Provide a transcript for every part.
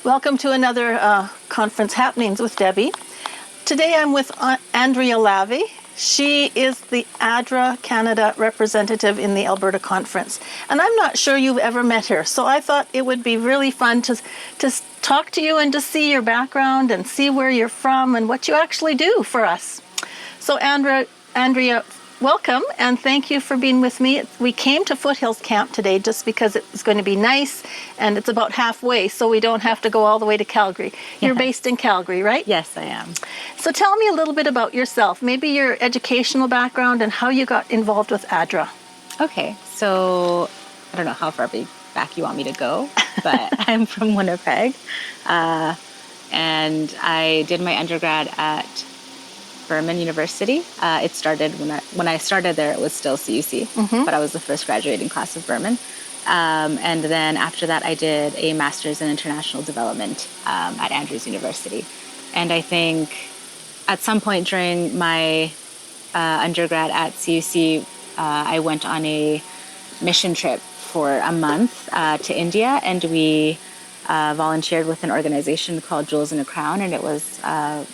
Welcome to another conference happenings with Debbie. Today I'm with Andrea Lavey. She is the ADRA Canada representative in the Alberta Conference. And I'm not sure you've ever met her, so I thought it would be really fun to talk to you and to see your background and see where you're from and what you actually do for us. So Andrea, welcome, and thank you for being with me. We came to Foothills Camp today just because it's going to be nice, and it's about halfway, so we don't have to go all the way to Calgary. You're based in Calgary, right? Yes, I am. So tell me a little bit about yourself, maybe your educational background and how you got involved with ADRA. Okay, so I don't know how far back you want me to go, but I'm from Winnipeg, and I did my undergrad at Burman University. It started when I started there, it was still CUC, but I was the first graduating class of Burman. And then after that, I did a master's in international development at Andrews University. And I think at some point during my undergrad at CUC, I went on a mission trip for a month to India, and we volunteered with an organization called Jewels in a Crown, and it was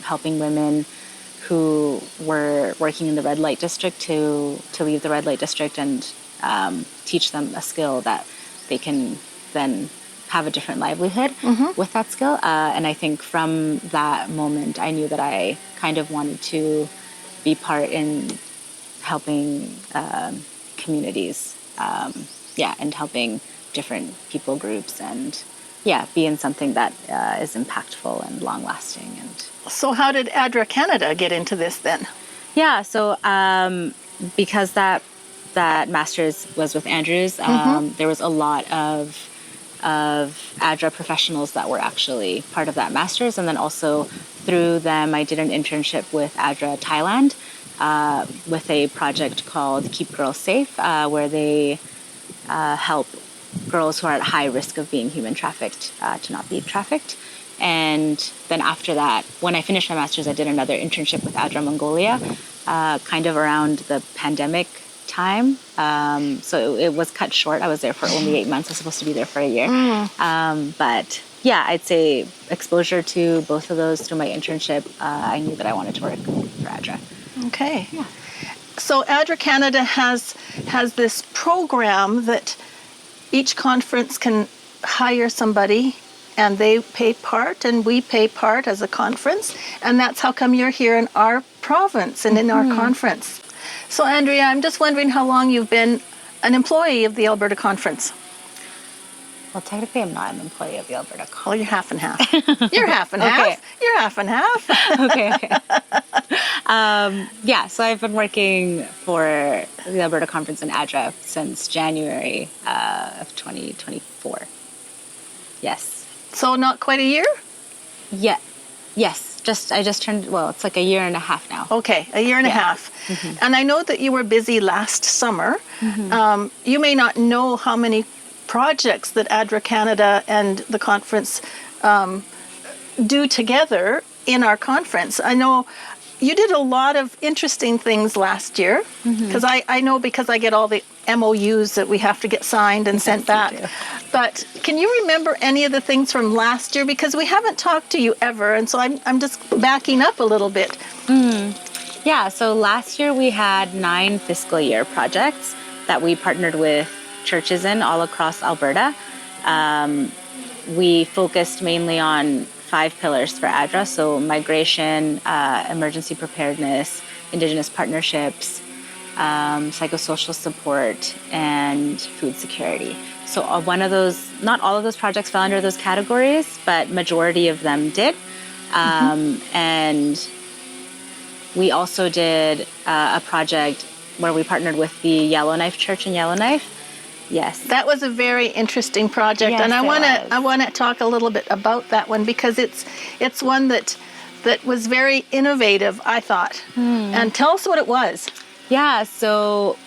helping women who were working in the red light district to leave the red light district and teach them a skill that they can then have a different livelihood with that skill. And I think from that moment, I knew that I kind of wanted to be part in helping communities, and helping different people groups, and be in something that is impactful and long-lasting. And So how did ADRA Canada get into this then? yeah, so because that master's was with Andrews, there was a lot of ADRA professionals that were actually part of that master's, and then also through them I did an internship with ADRA Thailand with a project called Keep Girls Safe, where they help girls who are at high risk of being human trafficked to not be trafficked. And then after that, when I finished my master's, I did another internship with ADRA Mongolia, kind of around the pandemic time. So it was cut short. I was there for only 8 months. I was supposed to be there for a year. But yeah, I'd say exposure to both of those through my internship, I knew that I wanted to work for ADRA. Okay. Yeah. So ADRA Canada has this program that each conference can hire somebody, and they pay part and we pay part as a conference, and that's how come you're here in our province and in our conference. So Andrea, I'm just wondering how long you've been an employee of the Alberta Conference. Well, technically, I'm not an employee of the Alberta Conference. Well, you're half and half. You're half and half. Okay. You're half and half. Okay. So I've been working for the Alberta Conference and ADRA since January of 2024. Yes. So not quite a year? Yeah. Yes. I just turned, it's like a year and a half now. Okay, a year and a half. And I know that you were busy last summer. You may not know how many projects that ADRA Canada and the conference do together in our conference. I know you did a lot of interesting things last year, because I know, because I get all the MOUs that we have to get signed and sent back. But can you remember any of the things from last year? Because we haven't talked to you ever, and so I'm just backing up a little bit. Yeah, so last year we had 9 fiscal year projects that we partnered with churches in all across Alberta. We focused mainly on 5 pillars for ADRA, so migration, emergency preparedness, Indigenous partnerships, psychosocial support, and food security. So one of those, not all of those projects fell under those categories, but majority of them did. And we also did a project where we partnered with the Yellowknife Church in Yellowknife. Yes. That was a very interesting project, yes, and I want to talk a little bit about that one, because it's one that was very innovative, I thought. And tell us what it was. Yeah, so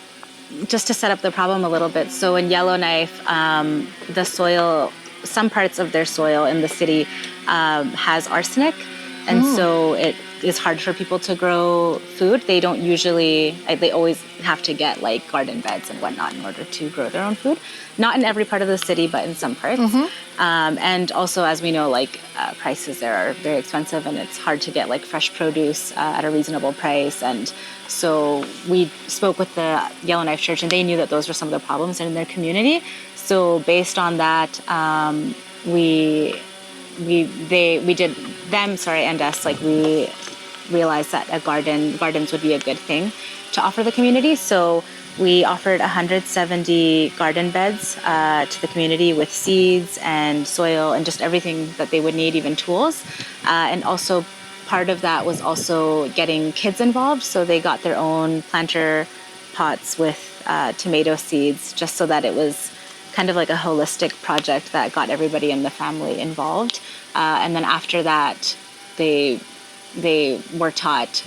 just to set up the problem a little bit. So in Yellowknife, the soil, some parts of their soil in the city has arsenic, and so is hard for people to grow food. They don't usually, they always have to get like garden beds and whatnot in order to grow their own food. Not in every part of the city, but in some parts. And also, as we know, like prices there are very expensive, and it's hard to get like fresh produce at a reasonable price. And so we spoke with the Yellowknife Church, and they knew that those were some of the problems in their community. So based on that, we did them, and us, like we realized that gardens would be a good thing to offer the community. So we offered 170 garden beds to the community with seeds and soil and just everything that they would need, even tools. And also part of that was also getting kids involved. So they got their own planter pots with tomato seeds, just so that it was kind of like a holistic project that got everybody in the family involved. And then after that, they were taught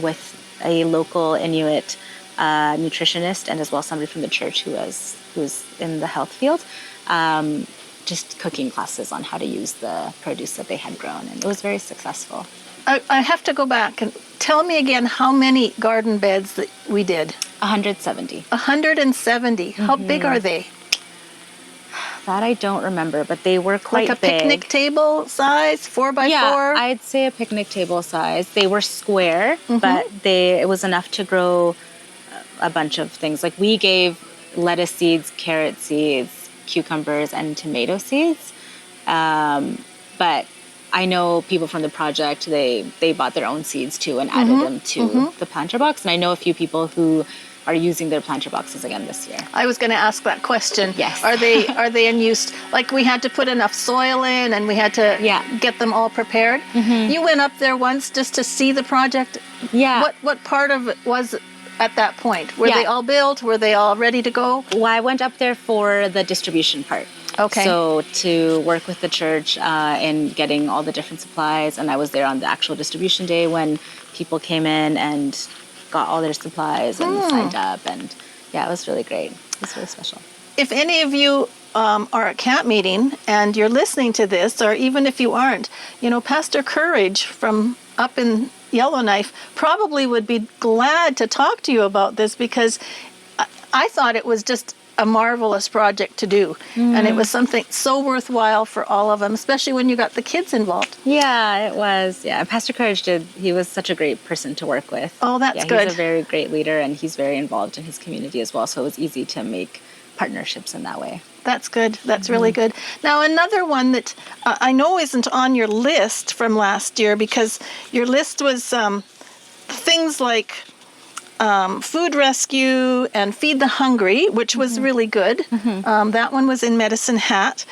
with a local Inuit nutritionist, and as well somebody from the church who's in the health field, just cooking classes on how to use the produce that they had grown, and it was very successful. I have to go back and tell me again how many garden beds that we did. 170. 170. How big are they? That I don't remember, but they were quite like a big. Picnic table size, 4x4? Yeah, I'd say a picnic table size. They were square, but it was enough to grow a bunch of things. Like we gave lettuce seeds, carrot seeds, cucumbers, and tomato seeds. But I know people from the project, they bought their own seeds too and added them to the planter box. And I know a few people who are using their planter boxes again this year. I was going to ask that question. Yes. Are they in use? Like we had to put enough soil in and we had to get them all prepared. You went up there once just to see the project. Yeah. What part of it was at that point? Were they all built? Were they all ready to go? Well, I went up there for the distribution part. Okay. So to work with the church in getting all the different supplies, and I was there on the actual distribution day when people came in and got all their supplies and signed up, and it was really great. It was really special. If any of you are at camp meeting and you're listening to this, or even if you aren't, Pastor Courage from up in Yellowknife probably would be glad to talk to you about this, because I thought it was just a marvelous project to do. And it was something so worthwhile for all of them, especially when you got the kids involved. Yeah, it was. Yeah, Pastor Courage he was such a great person to work with. Oh, that's good. He's a very great leader, and he's very involved in his community as well. So it was easy to make partnerships in that way. That's good. That's really good. Now, another one that I know isn't on your list from last year, because your list was things like food rescue and feed the hungry, which was really good. That one was in Medicine Hat.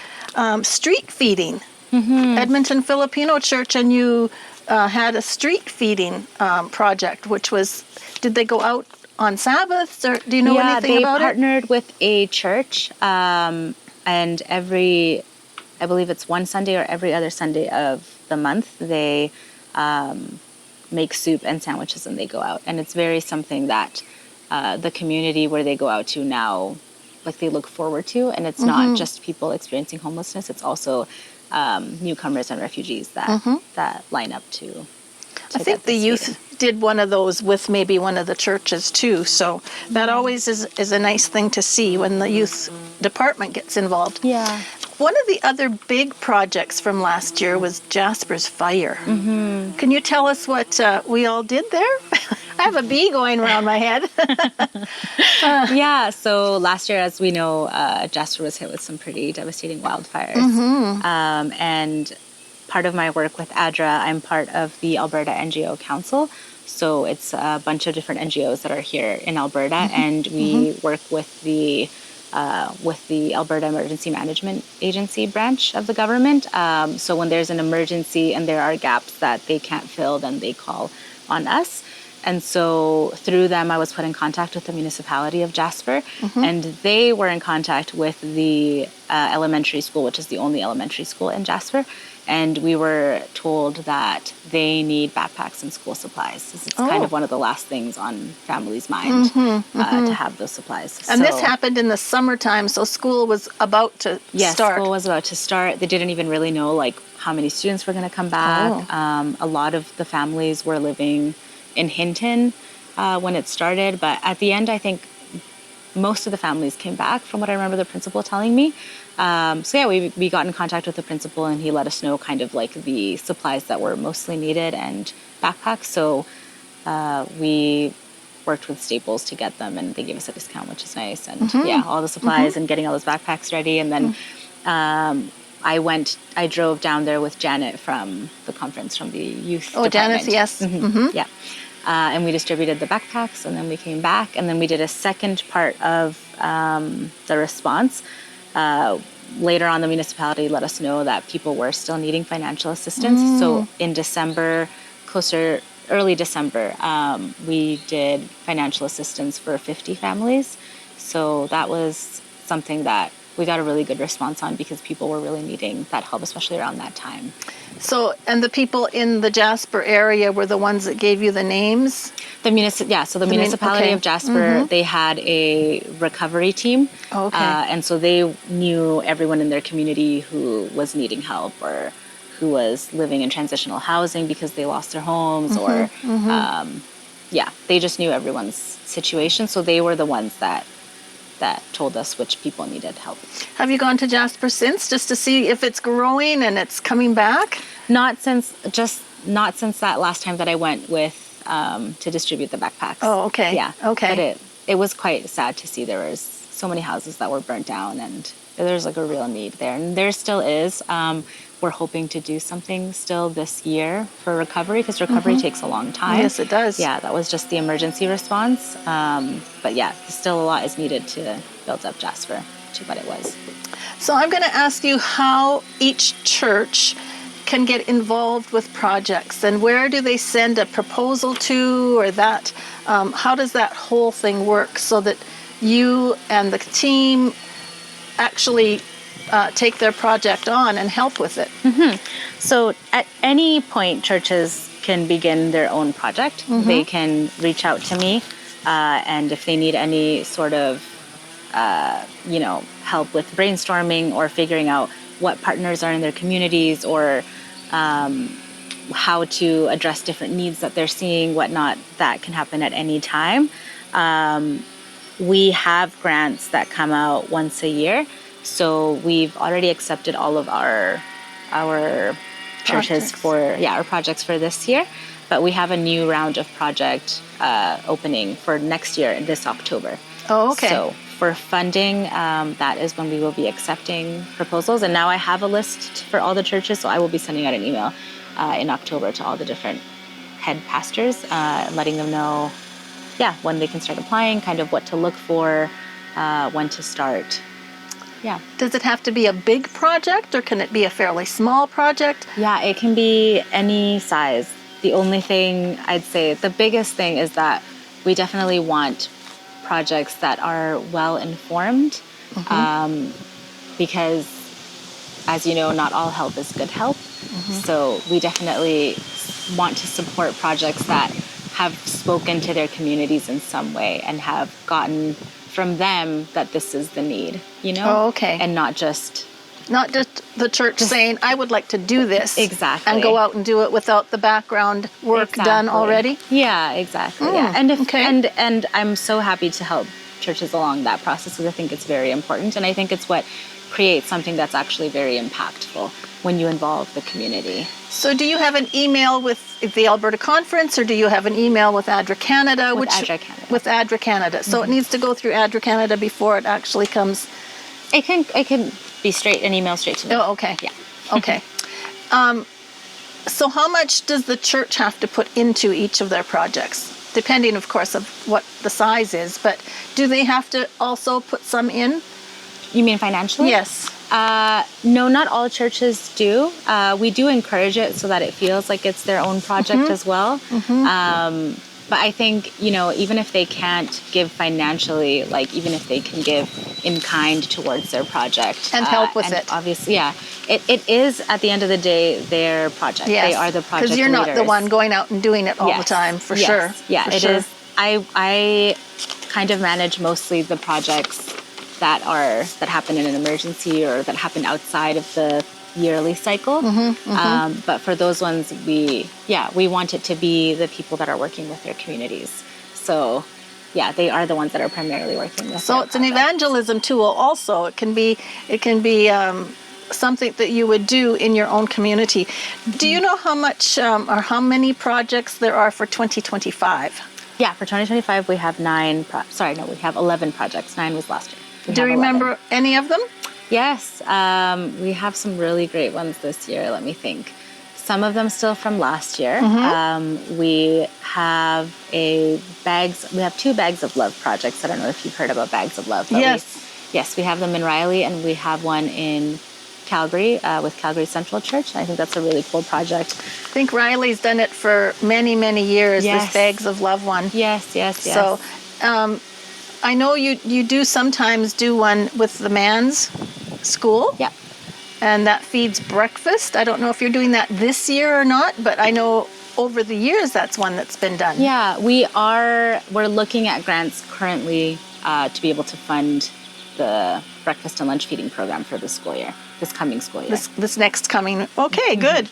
Street feeding, Edmonton Filipino Church, and you had a street feeding project, which was, did they go out on Sabbaths, or do you know anything about it? Yeah, they partnered with a church, and I believe it's one Sunday or every other Sunday of the month, they make soup and sandwiches, and they go out. And it's very something that the community where they go out to now, like they look forward to. And it's not just people experiencing homelessness, it's also newcomers and refugees that line up to I think the youth did one of those with maybe one of the churches too. So that always is a nice thing to see when the youth department gets involved. Yeah. One of the other big projects from last year was Jasper's Fire. Can you tell us what we all did there? I have a bee going around my head. Yeah, so last year, as we know, Jasper was hit with some pretty devastating wildfires. And part of my work with ADRA, I'm part of the Alberta NGO Council. So it's a bunch of different NGOs that are here in Alberta, and we work with the Alberta Emergency Management Agency branch of the government. So when there's an emergency and there are gaps that they can't fill, then they call on us. And so through them, I was put in contact with the municipality of Jasper, and they were in contact with the elementary school, which is the only elementary school in Jasper. and we were told that they need backpacks and school supplies. It's kind of one of the last things on families' mind to have those supplies. And this happened in the summertime, so school was about to Yes, start. school was about to start. They didn't even really know like how many students were going to come back. A lot of the families were living in Hinton when it started, but at the end, I think most of the families came back, from what I remember the principal telling me. We got in contact with the principal, and he let us know kind of like the supplies that were mostly needed and backpacks. So we worked with Staples to get them, and they gave us a discount, which is nice. And all the supplies and getting all those backpacks ready. And then I drove down there with Janet from the conference, from the youth department. Janet, yes. Yeah. And we distributed the backpacks, and then we came back, and then we did a second part of the response. Later on, the municipality let us know that people were still needing financial assistance. So in December, early December, we did financial assistance for 50 families. So that was something that we got a really good response on, because people were really needing that help, especially around that time. So, and the people in the Jasper area were the ones that gave you the names? The municipality of Jasper, they had a recovery team. And so they knew everyone in their community who was needing help, or who was living in transitional housing because they lost their homes, or they just knew everyone's situation. So they were the ones that told us which people needed help. Have you gone to Jasper since, just to see if it's growing and it's coming back? Not since that last time that I went with to distribute the backpacks. Oh, okay. Yeah. Okay. But it was quite sad to see there was so many houses that were burnt down, and there's like a real need there, and there still is. We're hoping to do something still this year for recovery, because recovery takes a long time. Yes, it does. Yeah, that was just the emergency response. But yeah, still a lot is needed to build up Jasper to what it was. So I'm going to ask you how each church can get involved with projects, and where do they send a proposal to, or that? How does that whole thing work, so that you and the team actually take their project on and help with it? So at any point, churches can begin their own project. They can reach out to me, and if they need any sort of help with brainstorming, or figuring out what partners are in their communities, or how to address different needs that they're seeing, whatnot, that can happen at any time. We have grants that come out once a year. So we've already accepted all of our churches our projects for this year, but we have a new round of project opening for next year, this October. Oh, okay. So for funding, that is when we will be accepting proposals. And now I have a list for all the churches, so I will be sending out an email in October to all the different head pastors, letting them know, when they can start applying, kind of what to look for, when to start. Yeah. Does it have to be a big project, or can it be a fairly small project? Yeah, it can be any size. The only thing I'd say, the biggest thing, is that we definitely want projects that are well informed, because, as you know, not all help is good help. So we definitely want to support projects that have spoken to their communities in some way, and have gotten from them that this is the need, Oh, okay. And not just the church saying, I would like to do this. Exactly. And go out and do it without the background work done already. Yeah, exactly. Yeah. And I'm so happy to help churches along that process, because I think it's very important, and I think it's what creates something that's actually very impactful when you involve the community. So do you have an email with the Alberta Conference, or do you have an email with ADRA Canada? With ADRA Canada. With ADRA Canada. So it needs to go through ADRA Canada before it actually comes. It can be an email straight to me. Oh, okay. Yeah. Okay. So how much does the church have to put into each of their projects? Depending, of course, of what the size is, but do they have to also put some in? You mean financially? Yes. No, not all churches do. We do encourage it so that it feels like it's their own project as well. But I think, even if they can't give financially, like even if they can give in kind towards their project. And help with and it. Obviously, yeah. It is, at the end of the day, their project. Yes. They are the project Because you're not the leaders. one going out and doing it all the time, for sure. Yeah, for it sure. is. I kind of manage mostly the projects that happen in an emergency or that happen outside of the yearly cycle. But for those ones, we want it to be the people that are working with their communities. So, yeah, they are the ones that are primarily working with. So it's an evangelism tool. Also, it can be something that you would do in your own community. Do you know how much or how many projects there are for 2025? Yeah, for 2025 we have we have 11 projects. 9 was last year. Do you remember any of them? Yes, we have some really great ones this year. Let me think. Some of them still from last year. We have We have 2 Bags of Love projects. I don't know if you've heard about Bags of Love. But Yes. We have them in Riley, and we have one in Calgary with Calgary Central Church. I think that's a really cool project. I think Riley's done it for many, many years. Yes. This Bags of Love one. Yes. So I know you do sometimes do one with the man's school. Yeah. And that feeds breakfast. I don't know if you're doing that this year or not, but I know over the years that's one that's been done. Yeah, we're looking at grants currently to be able to fund the breakfast and lunch feeding program for this school year, this coming school year. This next coming. Okay, good.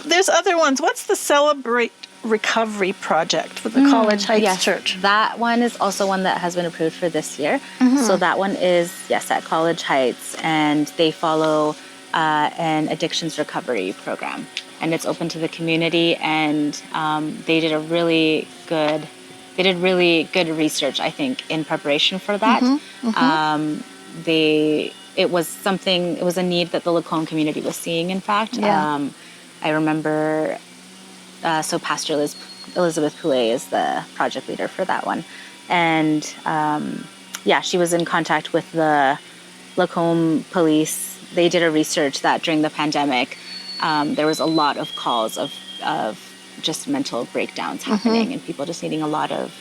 There's other ones. What's the Celebrate Recovery project for the College Heights Church? That one is also one that has been approved for this year. So that one is, at College Heights, and they follow an addictions recovery program. And it's open to the community, and they did really good research, I think, in preparation for that. It was a need that the Lacombe community was seeing, in fact. Yeah. I remember, so Pastor Elizabeth Poulet is the project leader for that one. And she was in contact with the Lacombe police. They did a research that during the pandemic, there was a lot of calls of just mental breakdowns happening and people just needing a lot of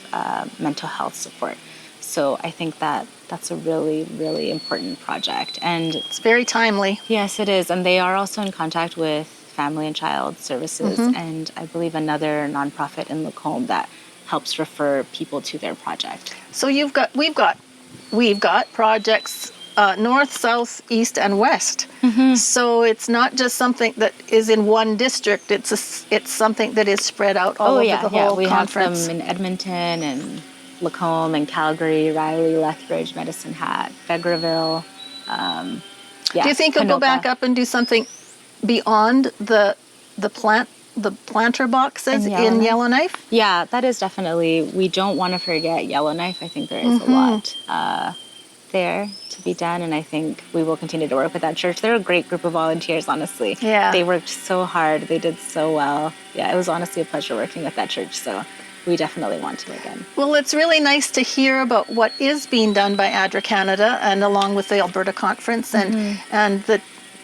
mental health support. So I think that's a really, really important project. And it's very timely. Yes, it is. And they are also in contact with Family and Child Services and I believe another nonprofit in Lacombe that helps refer people to their project. So we've got projects north, south, east, and west. So it's not just something that is in one district. It's something that is spread out all over the whole conference. We have them in Edmonton and Lacombe and Calgary, Riley, Lethbridge, Medicine Hat, Vegreville. Do you think you'll go back up and do something beyond the planter boxes in Yellowknife? Yeah, that is definitely. We don't want to forget Yellowknife. I think there is a lot there to be done, and I think we will continue to work with that church. They're a great group of volunteers, honestly. Yeah. They worked so hard. They did so well. Yeah, it was honestly a pleasure working with that church, so we definitely want to again. Well, it's really nice to hear about what is being done by ADRA Canada and along with the Alberta Conference and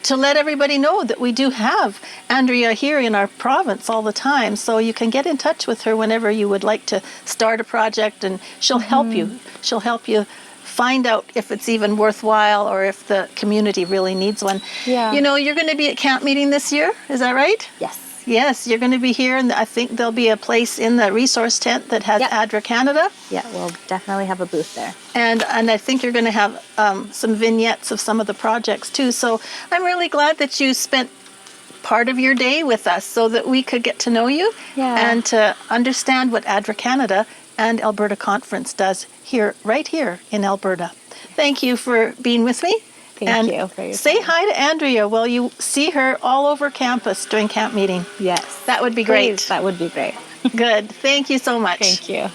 to let everybody know that we do have Andrea here in our province all the time. So you can get in touch with her whenever you would like to start a project, and she'll help you. She'll help you find out if it's even worthwhile or if the community really needs one. Yeah. You know, you're going to be at camp meeting this year, is that right? Yes. Yes, you're going to be here, and I think there'll be a place in the resource tent that has ADRA Canada. Yeah, we'll definitely have a booth there. And I think you're going to have some vignettes of some of the projects too. So I'm really glad that you spent part of your day with us so that we could get to know you and to understand what ADRA Canada and Alberta Conference does right here in Alberta. Thank you for being with me. Thank you for your say time. hi to Andrea while you see her all over campus during camp meeting. Yes. That would be great. Please, that would be great. Good. Thank you so much. Thank you.